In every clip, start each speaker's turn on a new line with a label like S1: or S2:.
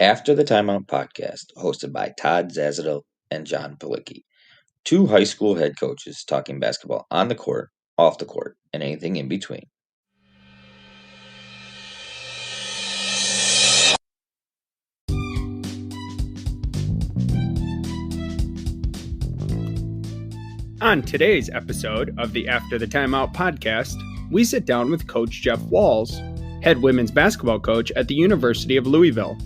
S1: After the Timeout podcast, hosted by Todd Zazadil and John Palicki, two high school head coaches talking basketball on the court, off the court, and anything in between.
S2: On today's episode of the After the Timeout podcast, we sit down with Coach Jeff Walz, head women's basketball coach at the University of Louisville.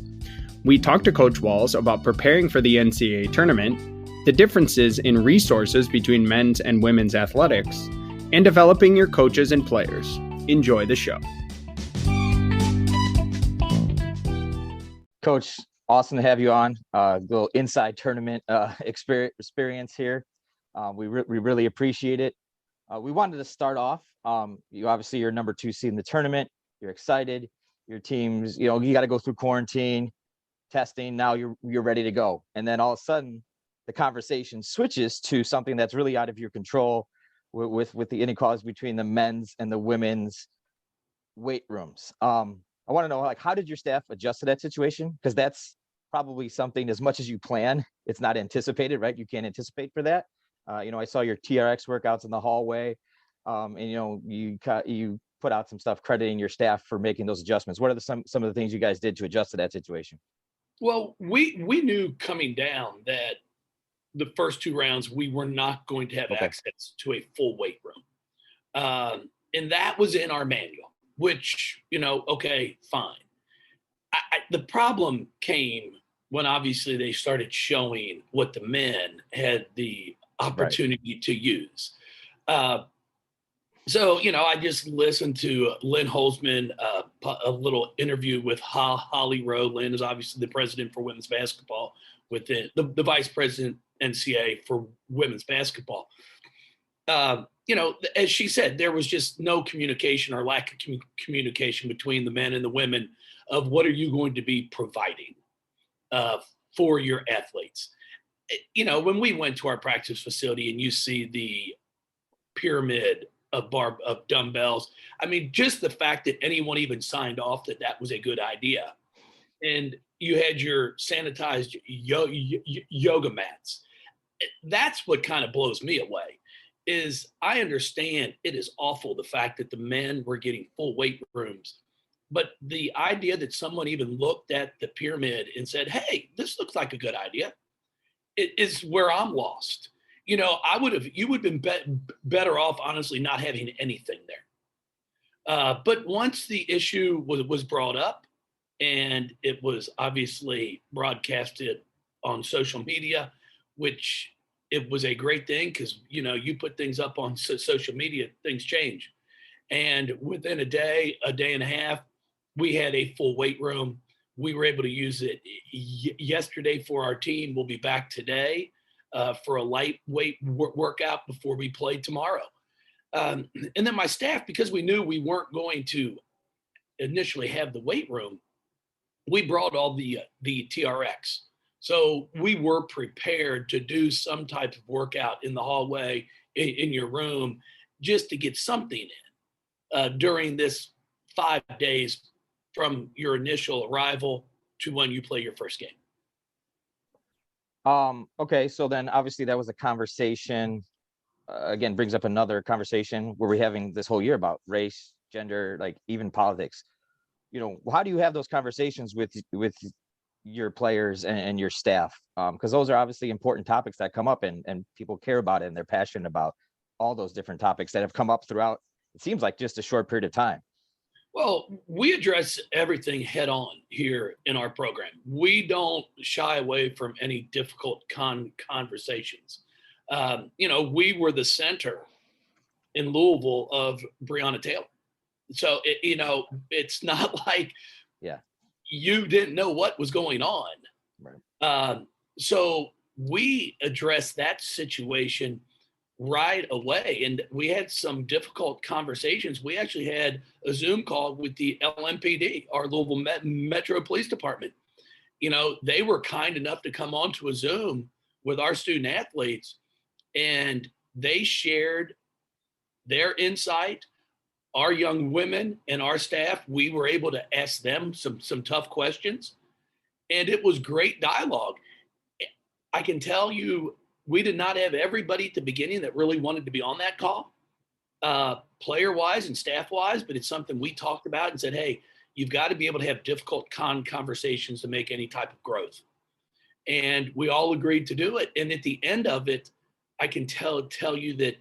S2: We talk to Coach Walz about preparing for the NCAA Tournament, the differences in resources between men's and women's athletics, and developing your coaches and players. Enjoy the show.
S3: Coach, awesome to have you on. Little inside tournament experience here. We really appreciate it. We wanted to start off. You're number 2 seed in the tournament. You're excited. Your team's, you got to go through quarantine, testing. Now you're ready to go. And then all of a sudden, the conversation switches to something that's really out of your control with the inequalities between the men's and the women's weight rooms. I want to know, how did your staff adjust to that situation? Because that's probably something, as much as you plan, it's not anticipated, right? You can't anticipate for that. I saw your TRX workouts in the hallway, and you put out some stuff crediting your staff for making those adjustments. What are some of the things you guys did to adjust to that situation?
S4: Well, we knew coming down that the first 2 rounds we were not going to have access to a full weight room, and that was in our manual. Which fine. The problem came when obviously they started showing what the men had the opportunity to use. So, I just listened to Lynn Holzman, a little interview with Holly Rowe. Lynn is obviously the president for women's basketball within the vice president NCAA for women's basketball. As she said, there was just no communication or lack of communication between the men and the women of what are you going to be providing for your athletes. When we went to our practice facility and you see the pyramid of dumbbells, just the fact that anyone even signed off that was a good idea. And you had your sanitized yoga mats. That's what kind of blows me away. Is I understand it is awful the fact that the men were getting full weight rooms, but the idea that someone even looked at the pyramid and said, hey, this looks like a good idea, it is where I'm lost. You would have been better off, honestly, not having anything there. But once the issue was brought up and it was obviously broadcasted on social media, which it was a great thing because, you put things up on social media, things change. And within a day and a half, we had a full weight room. We were able to use it yesterday for our team. We'll be back today for a lightweight workout before we play tomorrow. And then my staff, because we knew we weren't going to initially have the weight room, we brought all the TRX. So we were prepared to do some type of workout in the hallway, in your room, just to get something in during this 5 days from your initial arrival to when you play your first game.
S3: Okay, so then obviously that was a conversation, again, brings up another conversation where we're having this whole year about race, gender, even politics. How do you have those conversations with your players and your staff, because those are obviously important topics that come up and people care about it and they're passionate about all those different topics that have come up throughout, it seems like, just a short period of time?
S4: Well, we address everything head on here in our program. We don't shy away from any difficult conversations. We were the center in Louisville of Breonna Taylor. So, it's not like you didn't know what was going on. Right. So we addressed that situation right away. And we had some difficult conversations. We actually had a Zoom call with the LMPD, our Louisville Metro Police Department. They were kind enough to come onto a Zoom with our student athletes, and they shared their insight. Our young women and our staff, we were able to ask them some tough questions. And it was great dialogue. I can tell you, we did not have everybody at the beginning that really wanted to be on that call, player-wise and staff-wise, but it's something we talked about and said, hey, you've got to be able to have difficult conversations to make any type of growth. And we all agreed to do it. And at the end of it, I can tell you that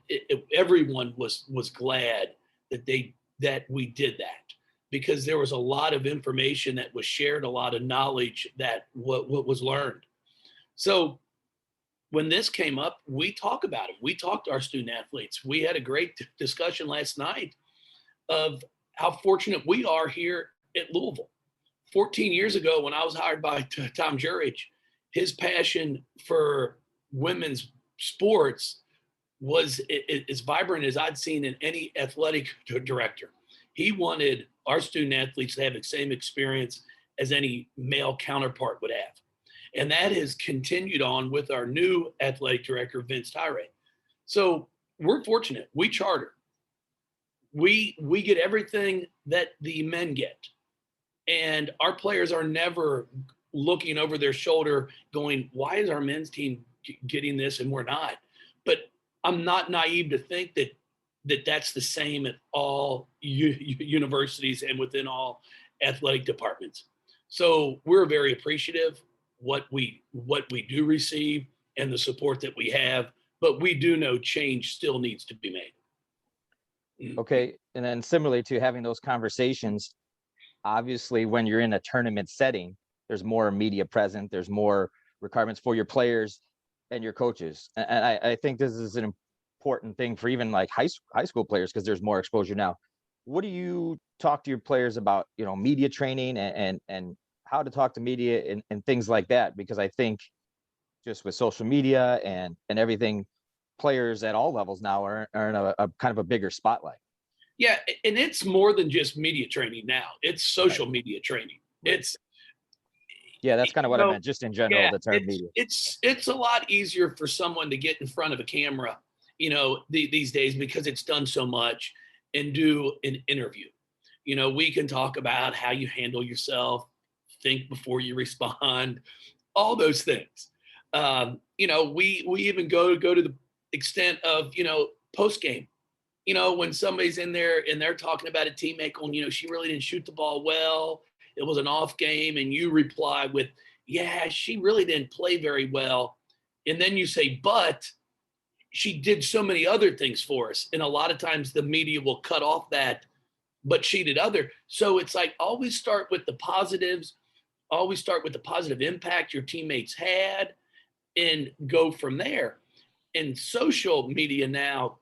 S4: everyone was glad that we did that, because there was a lot of information that was shared, a lot of knowledge that what was learned. So when this came up, we talk about it. We talked to our student athletes. We had a great discussion last night of how fortunate we are here at Louisville. 14 years ago, when I was hired by Tom Jurich, his passion for women's sports was as vibrant as I'd seen in any athletic director. He wanted our student athletes to have the same experience as any male counterpart would have. And that has continued on with our new athletic director, Vince Tyree. So we're fortunate. We charter. We get everything that the men get. And our players are never looking over their shoulder going, why is our men's team getting this and we're not? But I'm not naive to think that that's the same at all universities and within all athletic departments. So we're very appreciative what we do receive and the support that we have, but we do know change still needs to be made.
S3: Okay. And then similarly to having those conversations, obviously when you're in a tournament setting, there's more media present, there's more requirements for your players and your coaches. And I think this is an important thing for even like high school players, because there's more exposure now. What do you talk to your players about, media training and how to talk to media and things like that? Because I think just with social media and everything, players at all levels now are in a kind of a bigger spotlight.
S4: Yeah, and it's more than just media training now. It's social media training. It's
S3: that's kind of what I meant, just in general, the term media.
S4: It's a lot easier for someone to get in front of a camera, these days, because it's done so much, and do an interview. We can talk about how you handle yourself, think before you respond, all those things. We even go to the extent of, post game, when somebody's in there and they're talking about a teammate going, she really didn't shoot the ball well, it was an off game, and you reply with, yeah, she really didn't play very well. And then you say, but she did so many other things for us. And a lot of times the media will cut off that, but she did other. So it's like, always start with the positives, always start with the positive impact your teammates had, and go from there. In social media now,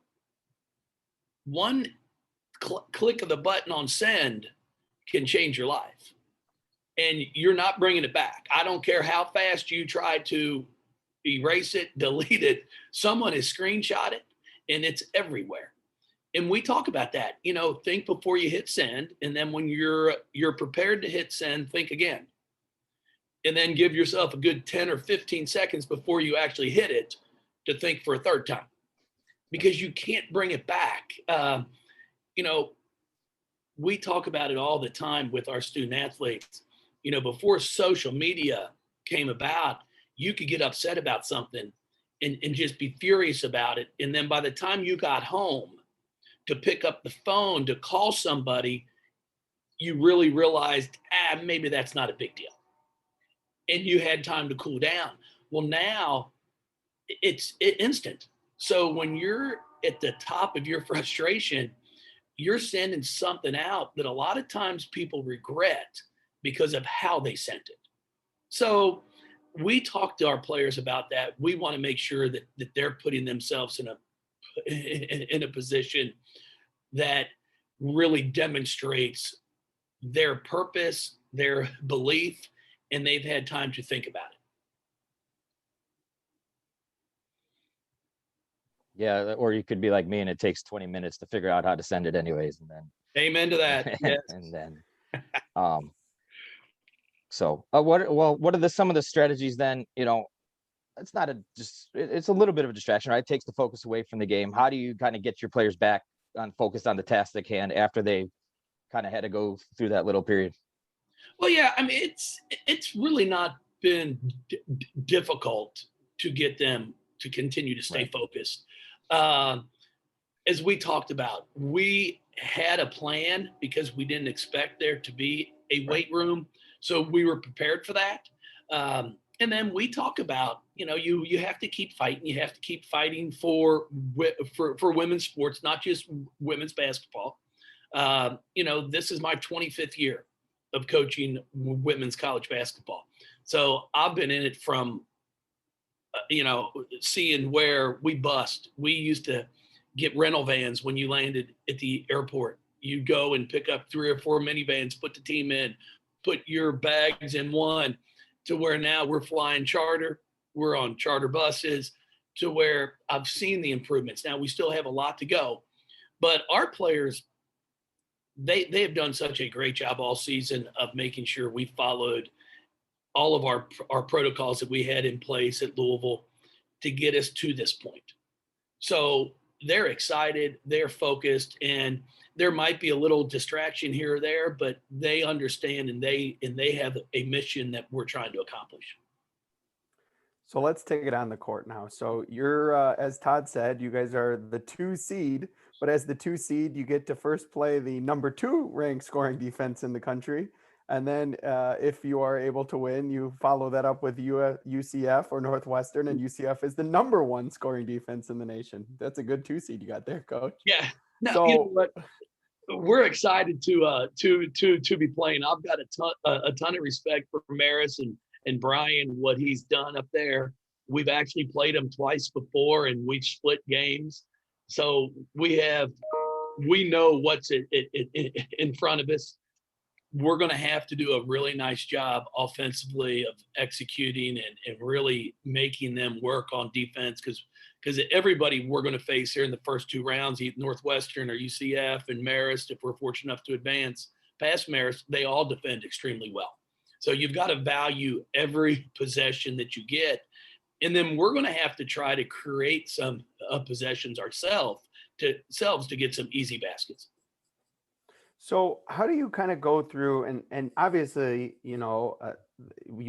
S4: one click of the button on send can change your life. And you're not bringing it back. I don't care how fast you try to erase it, delete it. Someone has screenshot it, and it's everywhere. And we talk about that. Think before you hit send, and then when you're prepared to hit send, think again. And then give yourself a good 10 or 15 seconds before you actually hit it to think for a third time, because you can't bring it back. We talk about it all the time with our student athletes. Before social media came about, you could get upset about something and just be furious about it. And then by the time you got home to pick up the phone to call somebody, you really realized, maybe that's not a big deal. And you had time to cool down. Well, now it's instant. So when you're at the top of your frustration, you're sending something out that a lot of times people regret because of how they sent it. So we talk to our players about that. We want to make sure that they're putting themselves in a position that really demonstrates their purpose, their belief, and they've had time to think about it.
S3: Yeah, or you could be like me and it takes 20 minutes to figure out how to send it anyways, and then
S4: amen to that. Yes.
S3: And then what are some of the strategies then? It's not it's a little bit of a distraction, right? It takes the focus away from the game. How do you kind of get your players back focused on the task at hand after they kind of had to go through that little period?
S4: Well, yeah, I mean, it's really not been difficult to get them to continue to stay focused. As we talked about, we had a plan because we didn't expect there to be a weight room, so we were prepared for that. And then we talk about, you have to keep fighting. You have to keep fighting for women's sports, not just women's basketball. This is my 25th year of coaching women's college basketball. So I've been in it from, seeing where we bust. We used to get rental vans when you landed at the airport. You go and pick up 3 or 4 minivans, put the team in, put your bags in one, to where now we're flying charter. We're on charter buses, to where I've seen the improvements. Now we still have a lot to go, but our players, they have done such a great job all season of making sure we followed all of our protocols that we had in place at Louisville to get us to this point. So they're excited, they're focused, and there might be a little distraction here or there, but they understand and they have a mission that we're trying to accomplish.
S2: So let's take it on the court now. So you're, as Todd said, you guys are the 2 seed, but as the 2 seed, you get to first play the number 2 ranked scoring defense in the country. And then if you are able to win, you follow that up with UCF or Northwestern, and UCF is the number 1 scoring defense in the nation. That's a good 2 seed you got there, Coach.
S4: Yeah. No,
S2: so,
S4: you know what? We're excited to be playing. I've got a ton of respect for Maris and Brian, what he's done up there. We've actually played him twice before, and we've split games. So we know what's in front of us. We're going to have to do a really nice job offensively of executing and really making them work on defense, because everybody we're going to face here in the first 2 rounds, either Northwestern or UCF and Marist, if we're fortunate enough to advance past Marist, they all defend extremely well. So you've got to value every possession that you get. And then we're going to have to try to create some possessions ourselves to get some easy baskets.
S2: So how do you kind of go through, and obviously, you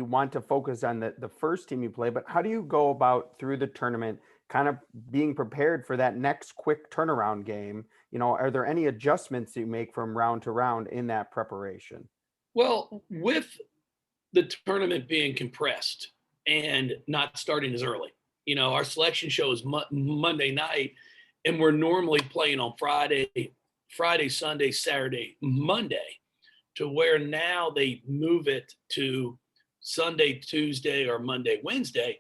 S2: want to focus on the first team you play, but how do you go about through the tournament kind of being prepared for that next quick turnaround game? Are there any adjustments you make from round to round in that preparation?
S4: Well, with the tournament being compressed and not starting as early, our selection show is Monday night, and we're normally playing on Friday, Sunday, Saturday, Monday, to where now they move it to Sunday, Tuesday, or Monday, Wednesday.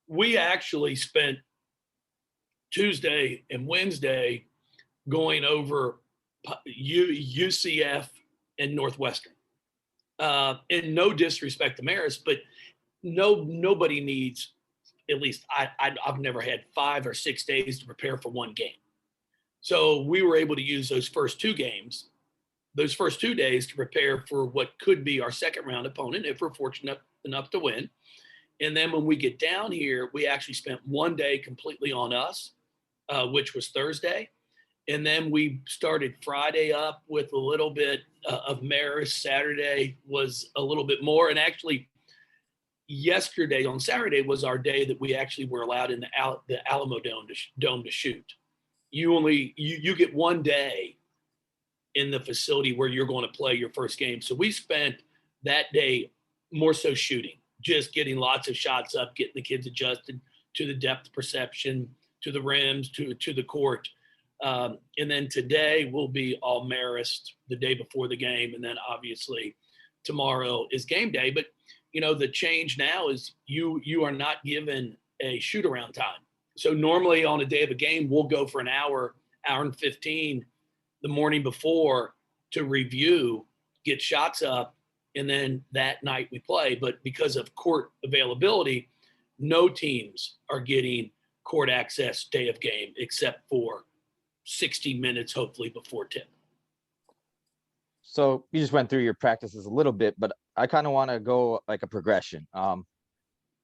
S4: We actually spent Tuesday and Wednesday going over UCF and Northwestern. And no disrespect to Marist, but nobody needs, at least I've never had 5 or 6 days to prepare for one game. So we were able to use those first 2 days to prepare for what could be our second round opponent if we're fortunate enough to win. And then when we get down here, we actually spent 1 day completely on us, which was Thursday. And then we started Friday up with a little bit of Marist. Saturday was a little bit more. And actually, yesterday on Saturday was our day that we actually were allowed in the Alamo Dome to shoot. You get 1 day in the facility where you're going to play your first game. So we spent that day more so shooting, just getting lots of shots up, getting the kids adjusted to the depth perception, to the rims, to the court. And then today will be all Marist the day before the game. And then obviously tomorrow is game day. But, the change now is you are not given a shoot around time. So normally on a day of a game, we'll go for an hour and 15 the morning before to review, get shots up, and then that night we play. But because of court availability, no teams are getting court access day of game except for 60 minutes, hopefully before tip.
S3: So you just went through your practices a little bit, but I kind of want to go like a progression.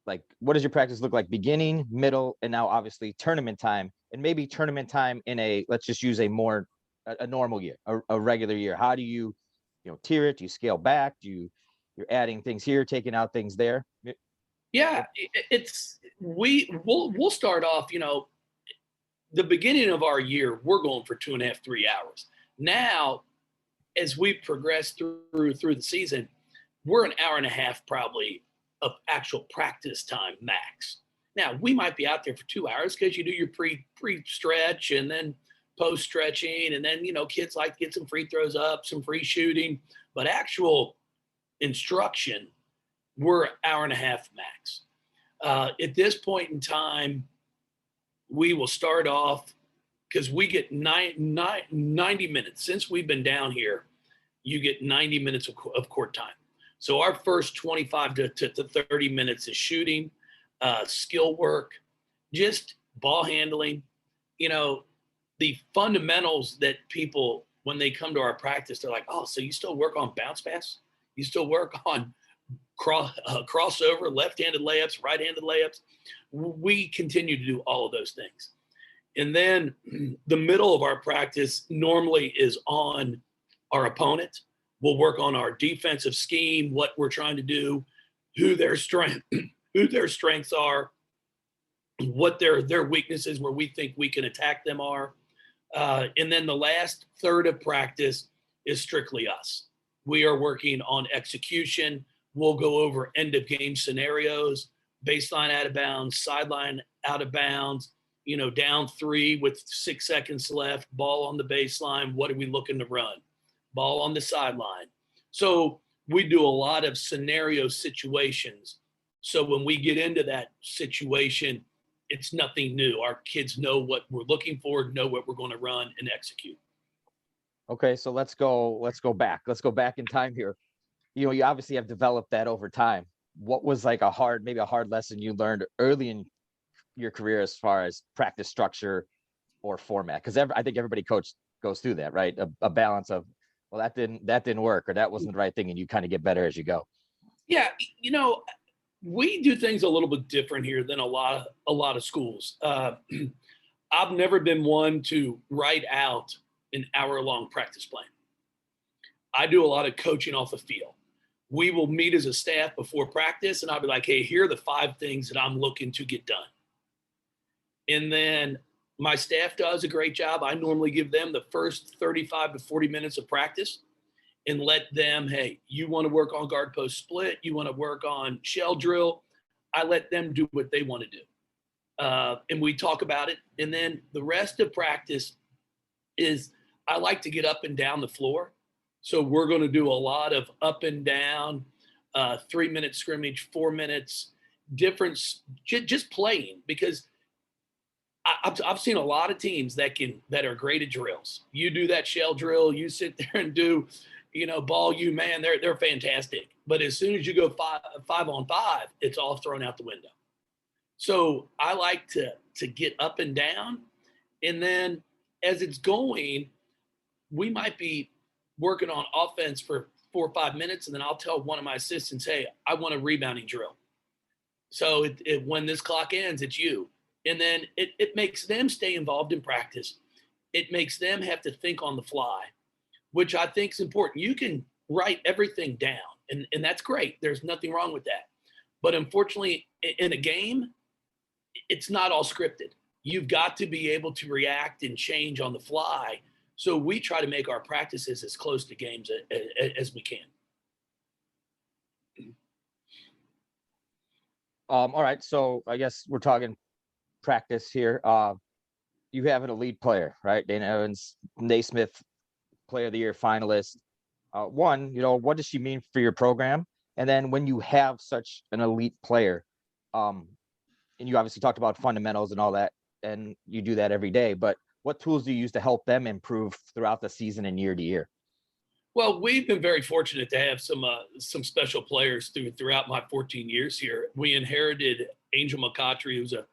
S3: Like, what does your practice look like beginning, middle, and now obviously tournament time, and maybe tournament time in let's just use a normal year, a regular year? How do you tier it? Do you scale back? You're adding things here, taking out things there?
S4: Yeah, we'll start off, the beginning of our year, we're going for 2.5, 3 hours. Now, as we progress through the season, we're an hour and a half probably of actual practice time max. Now, we might be out there for 2 hours because you do your pre-stretch and then post-stretching, and then, kids like to get some free throws up, some free shooting, but actual instruction, we're an hour and a half max. At this point in time, we will start off because we get 90 minutes. Since we've been down here, you get 90 minutes of court time. So our first 25 to 30 minutes is shooting, skill work, just ball handling, the fundamentals that people, when they come to our practice, they're like, oh, so you still work on bounce pass? You still work on crossover, left-handed layups, right-handed layups? We continue to do all of those things. And then the middle of our practice normally is on our opponent. We'll work on our defensive scheme, what we're trying to do, who their strengths are, what their weaknesses where we think we can attack them are. And then the last third of practice is strictly us. We are working on execution. We'll go over end of game scenarios, baseline out of bounds, sideline out of bounds, down 3 with 6 seconds left, ball on the baseline. What are we looking to run? Ball on the sideline. So we do a lot of scenario situations. So when we get into that situation, it's nothing new. Our kids know what we're looking for, know what we're going to run and execute.
S3: Okay, so let's go back. Let's go back in time here. You obviously have developed that over time. What was like a hard lesson you learned early in your career as far as practice structure or format? Because I think everybody goes through that, right? A balance of, well, that didn't work, or that wasn't the right thing, and you kind of get better as you go.
S4: Yeah, we do things a little bit different here than a lot of schools. I've never been one to write out an hour-long practice plan. I do a lot of coaching off the field. We will meet as a staff before practice, and I'll be like, hey, here are the 5 things that I'm looking to get done. And then my staff does a great job. I normally give them the first 35 to 40 minutes of practice and let them, hey, you want to work on guard post split, you want to work on shell drill. I let them do what they want to do. And we talk about it. And then the rest of practice is I like to get up and down the floor. So we're going to do a lot of up and down, 3-minute scrimmage, 4 minutes, difference, just playing, because I've seen a lot of teams that are great at drills. You do that shell drill, you sit there and do, ball you man, they're fantastic. But as soon as you go 5 on 5, it's all thrown out the window. So I like to get up and down, and then as it's going, we might be working on offense for 4 or 5 minutes, and then I'll tell one of my assistants, hey, I want a rebounding drill. So when this clock ends, it's you. And then it makes them stay involved in practice. It makes them have to think on the fly, which I think is important. You can write everything down, and that's great. There's nothing wrong with that. But unfortunately, in a game, it's not all scripted. You've got to be able to react and change on the fly. So we try to make our practices as close to games as we can.
S3: All right. So I guess we're talking practice here. You have an elite player, right? Dana Evans, Naismith Player of the Year finalist. What does she mean for your program? And then when you have such an elite player, and you obviously talked about fundamentals and all that, and you do that every day, but what tools do you use to help them improve throughout the season and year to year?
S4: Well, we've been very fortunate to have some special players throughout my 14 years here. We inherited Angel McCoughtry, who's a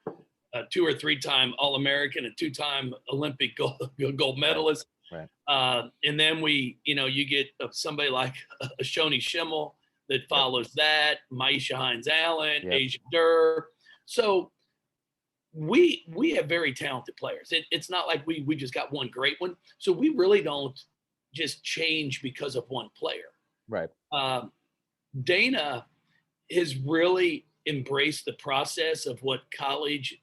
S4: 2 or 3-time All-American, a 2-time Olympic gold medalist.
S3: Right.
S4: And then you get somebody like Shoni Schimmel that follows that, Maisha Hines-Allen, Asia Durr. So we have very talented players. It's not like we just got one great one. So we really don't just change because of one player.
S3: Right.
S4: Dana has really embraced the process of what college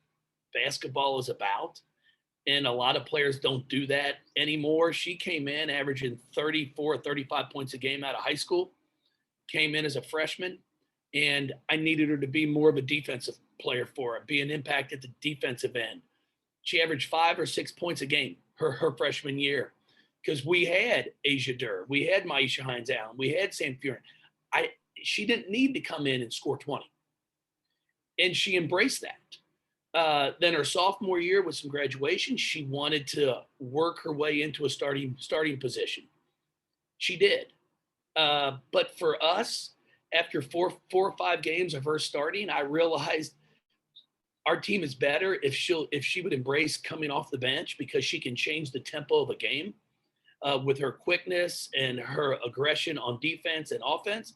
S4: basketball is about. And a lot of players don't do that anymore. She came in averaging 34, 35 points a game out of high school, came in as a freshman, and I needed her to be more of a defensive player for it, be an impact at the defensive end. She averaged 5 or 6 points a game her freshman year because we had Asia Durr, we had Maisha Hines-Allen, we had Sam Furin. She didn't need to come in and score 20. And she embraced that. Then her sophomore year with some graduation, she wanted to work her way into a starting position. She did. But for us, after four or 5 games of her starting, I realized our team is better if she would embrace coming off the bench because she can change the tempo of a game with her quickness and her aggression on defense and offense.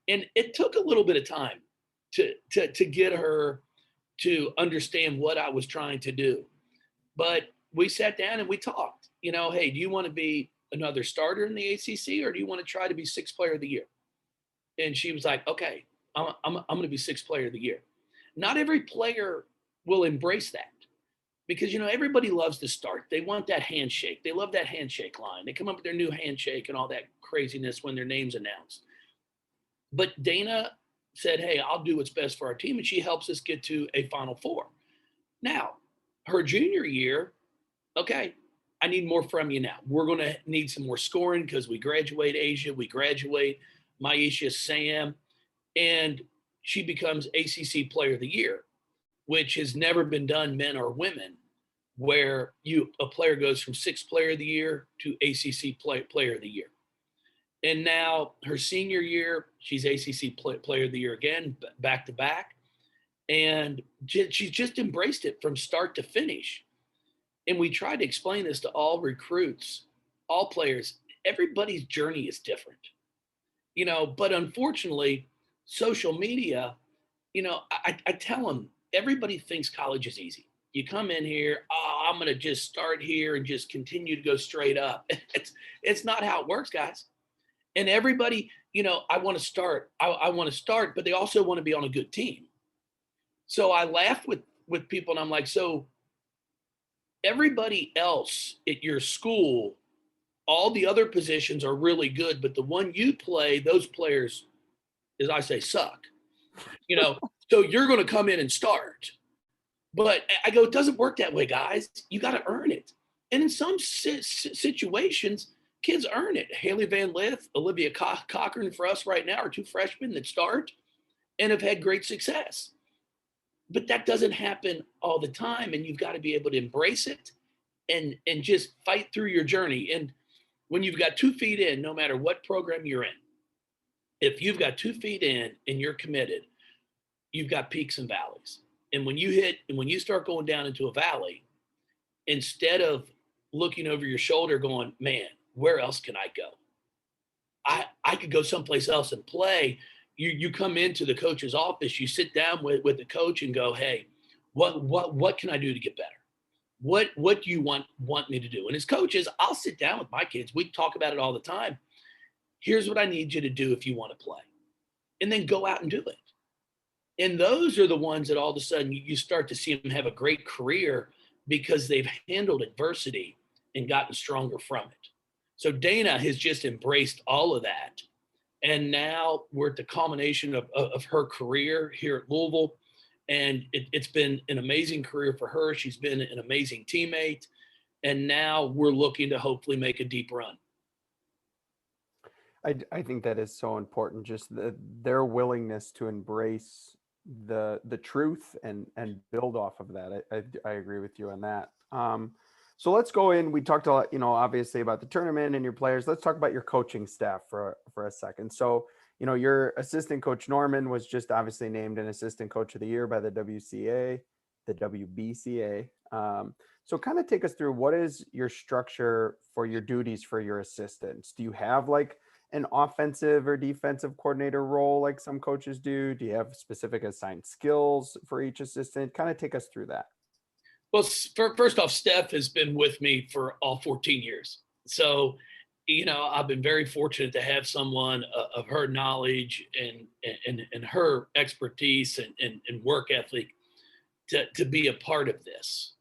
S4: And it took a little bit of time to get her to understand what I was trying to do. But we sat down and we talked, hey, do you want to be another starter in the ACC or do you want to try to be 6th player of the year? And she was like, okay, I'm going to be 6th player of the year. Not every player will embrace that because, everybody loves to start. They want that handshake. They love that handshake line. They come up with their new handshake and all that craziness when their name's announced. But Dana said, hey, I'll do what's best for our team. And she helps us get to a Final Four. Now, her junior year, okay, I need more from you now. We're going to need some more scoring because we graduate Asia, we graduate Maisha, Sam, and she becomes ACC Player of the Year, which has never been done, men or women, where a player goes from 6th Player of the Year to ACC Player of the Year. And now her senior year, she's ACC Player of the Year again, back to back. And she's just embraced it from start to finish. And we try to explain this to all recruits, all players. Everybody's journey is different, but unfortunately, social media, I tell them, everybody thinks college is easy. You come in here, I'm going to just start here and just continue to go straight up. It's not how it works, guys. And everybody, I want to start. I want to start, but they also want to be on a good team. So I laugh with people and I'm like, so everybody else at your school, all the other positions are really good, but the one you play, those players, as I say, suck. So you're going to come in and start. But I go, it doesn't work that way, guys. You got to earn it. And in some situations, kids earn it. Haley Van Lith, Olivia Cochran for us right now are 2 freshmen that start and have had great success. But that doesn't happen all the time, and you've got to be able to embrace it and just fight through your journey. And when you've got 2 feet in, no matter what program you're in, if you've got 2 feet in and you're committed, you've got peaks and valleys. And when you start going down into a valley, instead of looking over your shoulder going, man, where else can I go? I could go someplace else and play. You come into the coach's office, you sit down with the coach and go, hey, what can I do to get better? What do you want me to do? And as coaches, I'll sit down with my kids. We talk about it all the time. Here's what I need you to do if you want to play. And then go out and do it. And those are the ones that all of a sudden you start to see them have a great career because they've handled adversity and gotten stronger from it. So Dana has just embraced all of that. And now we're at the culmination of her career here at Louisville. And it's been an amazing career for her. She's been an amazing teammate. And now we're looking to hopefully make a deep run.
S2: I think that is so important, just their willingness to embrace the truth and build off of that. I agree with you on that. So let's go in. We talked a lot, obviously about the tournament and your players. Let's talk about your coaching staff for a second. So, your assistant coach Norman was just obviously named an assistant coach of the year by the WBCA. So kind of take us through, what is your structure for your duties for your assistants? Do you have like an offensive or defensive coordinator role like some coaches do? Do you have specific assigned skills for each assistant? Kind of take us through that.
S4: Well, first off, Steph has been with me for all 14 years. So, I've been very fortunate to have someone of her knowledge and her expertise and work ethic to be a part of this.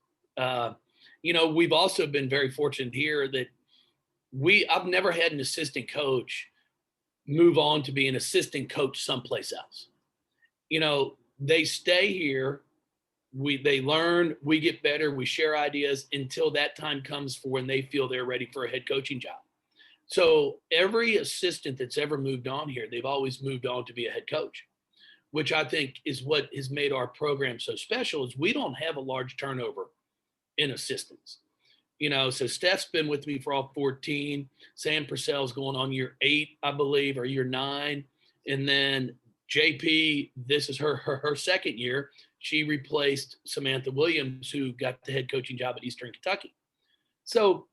S4: We've also been very fortunate here that I've never had an assistant coach move on to be an assistant coach someplace else. They stay here. They learn, we get better, we share ideas until that time comes for when they feel they're ready for a head coaching job. So every assistant that's ever moved on here, they've always moved on to be a head coach, which I think is what has made our program so special is we don't have a large turnover in assistants. So Steph's been with me for all 14. Sam Purcell's going on year 8, I believe, or year 9. And then JP, this is her second year. She replaced Samantha Williams, who got the head coaching job at Eastern Kentucky. So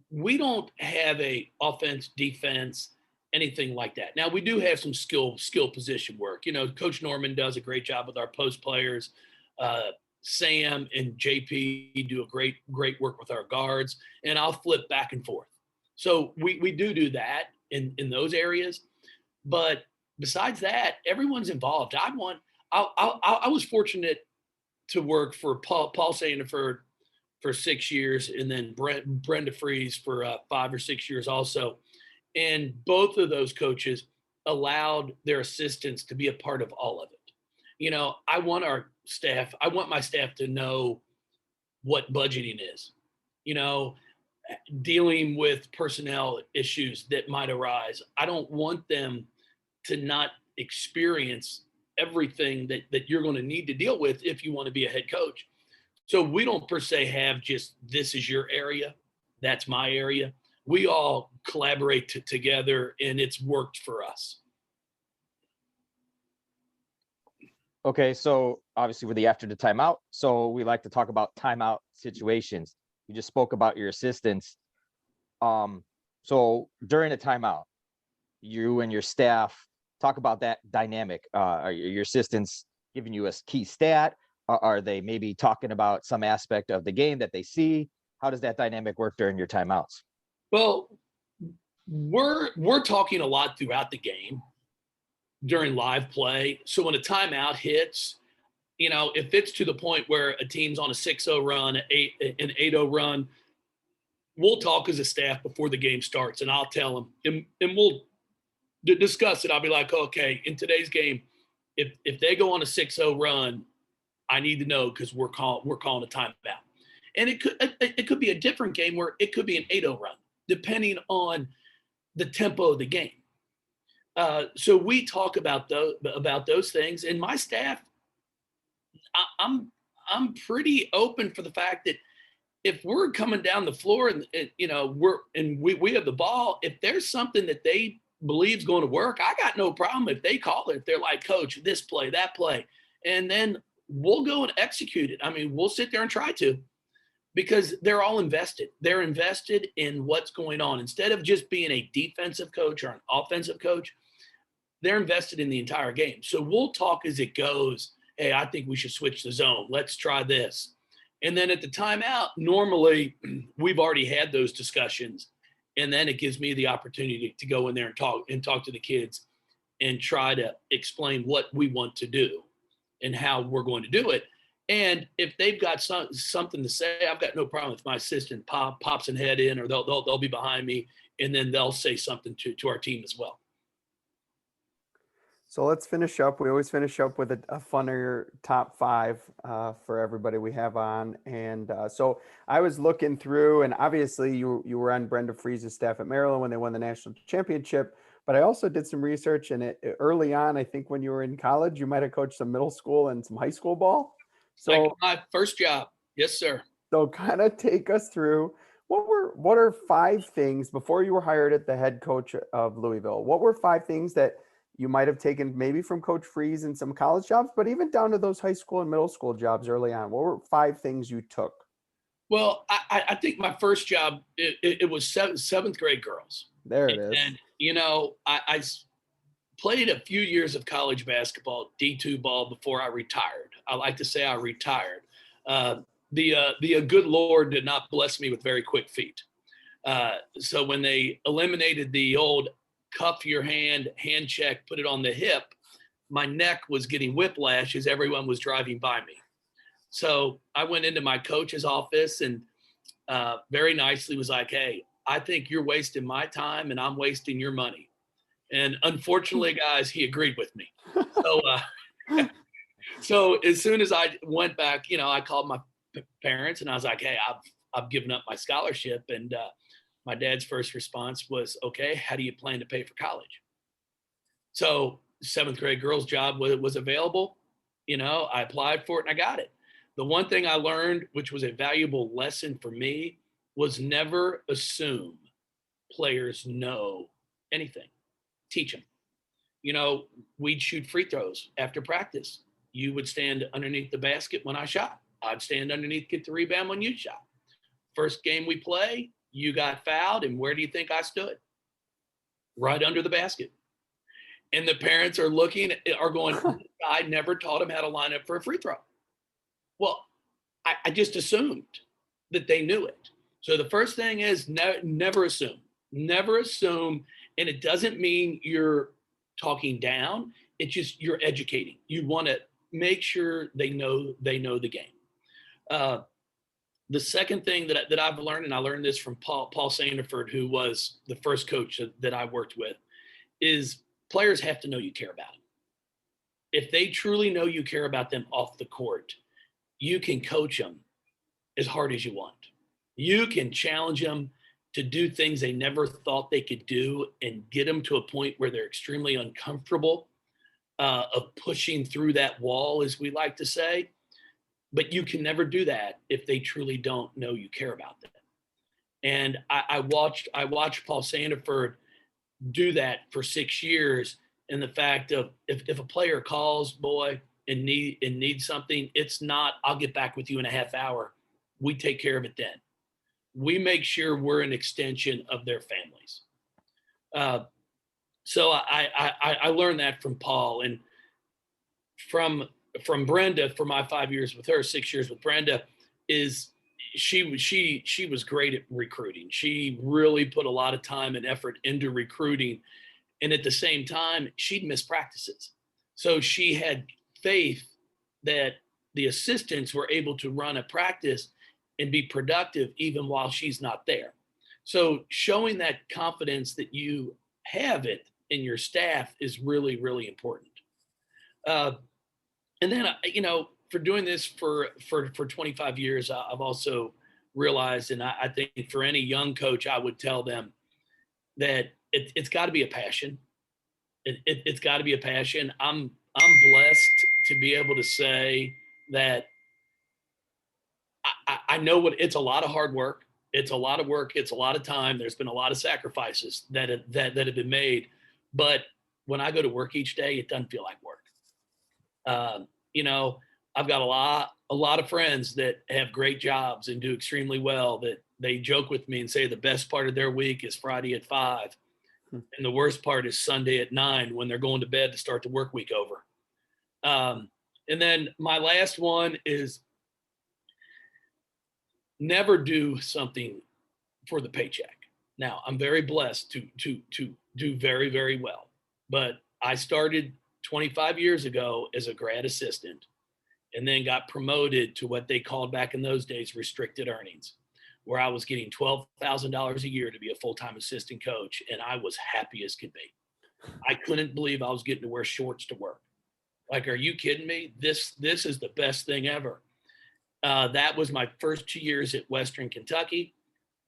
S4: we don't have a offense, defense, anything like that. Now, we do have some skill position work. Coach Norman does a great job with our post players. Sam and JP do a great work with our guards, and I'll flip back and forth. So we do that in those areas. But besides that, everyone's involved. I was fortunate to work for Paul Sandiford for 6 years, and then Brenda Freeze for 5 or 6 years also. And both of those coaches allowed their assistants to be a part of all of it. I want my staff to know what budgeting is, dealing with personnel issues that might arise. I don't want them to not experience everything that you're going to need to deal with if you want to be a head coach. So we don't per se have just, this is your area, that's my area. We all collaborate together, and it's worked for us.
S3: Okay, so obviously we're after the timeout. So we like to talk about timeout situations. You just spoke about your assistants. So during a timeout, you and your staff talk about that dynamic. Are your assistants giving you a key stat? Are they maybe talking about some aspect of the game that they see? How does that dynamic work during your timeouts?
S4: Well, we're talking a lot throughout the game during live play. So when a timeout hits, if it's to the point where a team's on a 6-0 run, an 8-0 run, we'll talk as a staff before the game starts, and I'll tell them, and we'll discuss it. I'll be like, okay, in today's game, if they go on a 6-0 run, I need to know because we're calling a timeout. And it could be a different game where it could be an 8-0 run, depending on the tempo of the game. So we talk about those things, and my staff, I'm pretty open for the fact that if we're coming down the floor and we have the ball, if there's something that they believe is going to work, I got no problem if they call it. If they're like, coach, this play, that play, and then we'll go and execute it. I mean, we'll sit there and try to, because they're all invested. They're invested in what's going on. Instead of just being a defensive coach or an offensive coach, they're invested in the entire game. So we'll talk as it goes. Hey, I think we should switch the zone. Let's try this. And then at the timeout, normally we've already had those discussions. And then it gives me the opportunity to go in there and talk to the kids and try to explain what we want to do and how we're going to do it. And if they've got something to say, I've got no problem if my assistant pops and head in, or they'll be behind me, and then they'll say something to our team as well.
S2: So let's finish up. We always finish up with a funner top 5 for everybody we have on. And so I was looking through, and obviously you were on Brenda Freeze's staff at Maryland when they won the national championship. But I also did some research, and early on, I think when you were in college, you might have coached some middle school and some high school ball. So
S4: my first job. Yes, sir.
S2: So kind of take us through what are 5 things before you were hired at the head coach of Louisville? What were 5 things that you might have taken maybe from Coach Freeze and some college jobs, but even down to those high school and middle school jobs early on? What were 5 things you took?
S4: Well, I think my first job, it was seventh grade girls.
S2: There it is.
S4: And, I played a few years of college basketball, D2 ball, before I retired. I like to say I retired. The good Lord did not bless me with very quick feet. So when they eliminated the old cuff your hand check, put it on the hip, my neck was getting whiplash as everyone was driving by me. So I went into my coach's office and very nicely was like, hey, I think you're wasting my time and I'm wasting your money. And unfortunately, guys, he agreed with me. So, so as soon as I went back, I called my parents and I was like, hey, I've given up my scholarship. And my dad's first response was, okay, how do you plan to pay for college? So 7th grade girls job was available. I applied for it and I got it. The one thing I learned, which was a valuable lesson for me, was never assume players know anything. Teach them. We'd shoot free throws after practice. You would stand underneath the basket when I shot. I'd stand underneath, get the rebound when you shot. First game we play, you got fouled, and where do you think I stood? Right under the basket. And the parents are looking, are going, I never taught him how to line up for a free throw. Well, I just assumed that they knew it. So the first thing is never assume. Never assume. And it doesn't mean you're talking down. It's just you're educating. You want to make sure they know the game. The second thing that I've learned, and I learned this from Paul Sandiford, who was the first coach that I worked with, is players have to know you care about them. If they truly know you care about them off the court, you can coach them as hard as you want. You can challenge them to do things they never thought they could do and get them to a point where they're extremely uncomfortable of pushing through that wall, as we like to say. But you can never do that if they truly don't know you care about them. And I watched Paul Sandiford do that for 6 years. And the fact of if a player calls, boy, and needs something, it's not, I'll get back with you in a half hour. We take care of it then. We make sure we're an extension of their families. So I learned that from Paul, and from Brenda, for my 5 years with her, 6 years with Brenda, is she was great at recruiting. She really put a lot of time and effort into recruiting. And at the same time, she'd miss practices. So she had faith that the assistants were able to run a practice and be productive even while she's not there. So showing that confidence that you have it in your staff is really, really important. And then, for doing this for 25 years, I've also realized, and I think for any young coach, I would tell them that it's got to be a passion. It's got to be a passion. I'm blessed to be able to say that I know it's a lot of hard work. It's a lot of work. It's a lot of time. There's been a lot of sacrifices that have been made. But when I go to work each day, it doesn't feel like work. I've got a lot of friends that have great jobs and do extremely well, that they joke with me and say the best part of their week is Friday at 5. And the worst part is Sunday at 9 when they're going to bed to start the work week over. And then my last one is never do something for the paycheck. Now, I'm very blessed to do very, very well, but I started 25 years ago as a grad assistant and then got promoted to what they called back in those days restricted earnings, where I was getting $12,000 a year to be a full-time assistant coach, and I was happy as could be. I couldn't believe I was getting to wear shorts to work. Like, are you kidding me? This is the best thing ever. That was my first 2 years at Western Kentucky.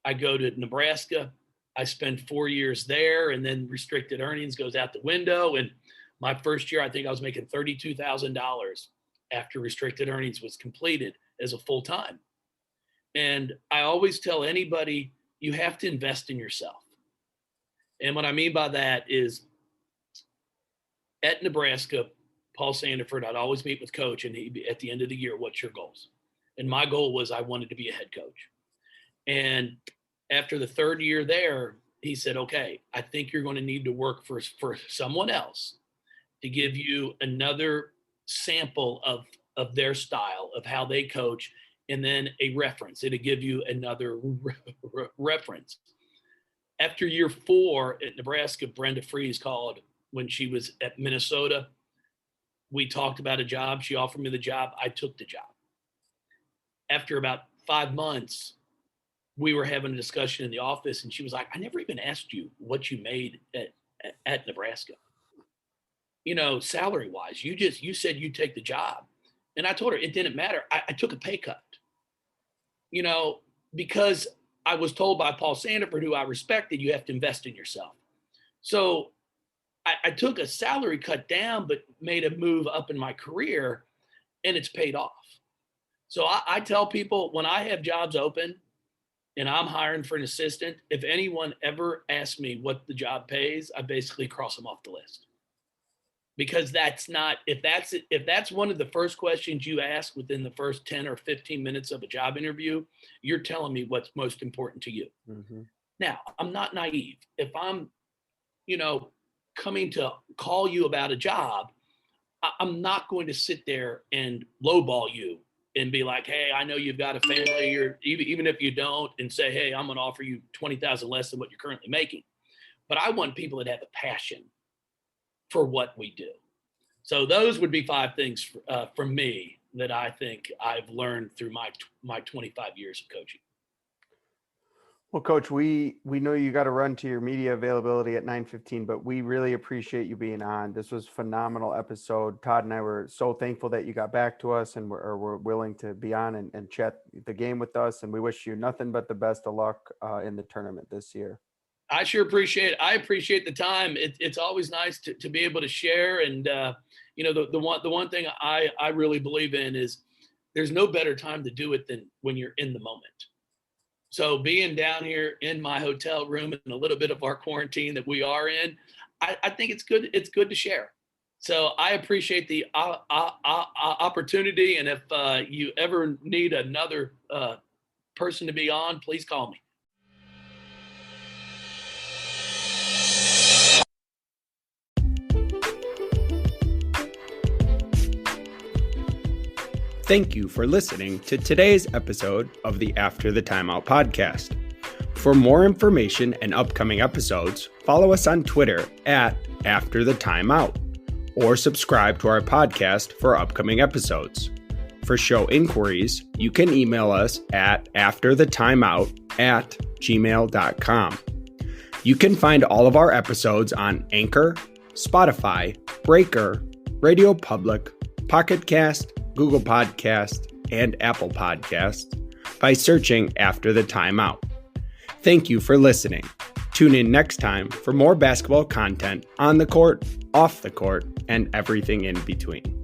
S4: I go to Nebraska. I spend 4 years there, and then restricted earnings goes out the window. And my first year, I think I was making $32,000 after restricted earnings was completed as a full-time. And I always tell anybody, you have to invest in yourself. And what I mean by that is, at Nebraska, Paul Sandiford, I'd always meet with coach, and he'd be, at the end of the year, what's your goals? And my goal was I wanted to be a head coach. And after the third year there, he said, okay, I think you're going to need to work for someone else to give you another sample of their style, of how they coach, and then a reference. It'll give you another reference. After year 4 at Nebraska, Brenda Freeze called when she was at Minnesota. We talked about a job. She offered me the job. I took the job. After about 5 months, we were having a discussion in the office, and she was like, I never even asked you what you made at Nebraska. Salary wise, you said you take the job. And I told her it didn't matter. I took a pay cut, because I was told by Paul Sandiford, who I respected, you have to invest in yourself. So I took a salary cut down, but made a move up in my career, and it's paid off. So I tell people when I have jobs open and I'm hiring for an assistant, if anyone ever asks me what the job pays, I basically cross them off the list. Because that's not, if that's one of the first questions you ask within the first 10 or 15 minutes of a job interview, you're telling me what's most important to you. Mm-hmm. Now, I'm not naive. If I'm, coming to call you about a job, I'm not going to sit there and lowball you and be like, hey, I know you've got a family, or even if you don't, and say, hey, I'm going to offer you $20,000 less than what you're currently making. But I want people that have a passion for what we do. So those would be 5 things from me that I think I've learned through my 25 years of coaching.
S2: Well, Coach, we know you got to run to your media availability at 9:15, but we really appreciate you being on. This was a phenomenal episode. Todd and I were so thankful that you got back to us and were willing to be on and chat the game with us. And we wish you nothing but the best of luck in the tournament this year.
S4: I sure appreciate it. I appreciate the time. It's always nice to be able to share. And, the one thing I really believe in is there's no better time to do it than when you're in the moment. So being down here in my hotel room and a little bit of our quarantine that we are in, I think it's good. It's good to share. So I appreciate the opportunity. And if you ever need another person to be on, please call me.
S2: Thank you for listening to today's episode of the After the Timeout podcast. For more information and upcoming episodes, follow us on Twitter at After the Timeout, or subscribe to our podcast for upcoming episodes. For show inquiries, you can email us at afterthetimeout@gmail.com. You can find all of our episodes on Anchor, Spotify, Breaker, Radio Public, Pocket Cast, Google Podcast, and Apple Podcast by searching After the Timeout. Thank you for listening. Tune in next time for more basketball content on the court, off the court, and everything in between.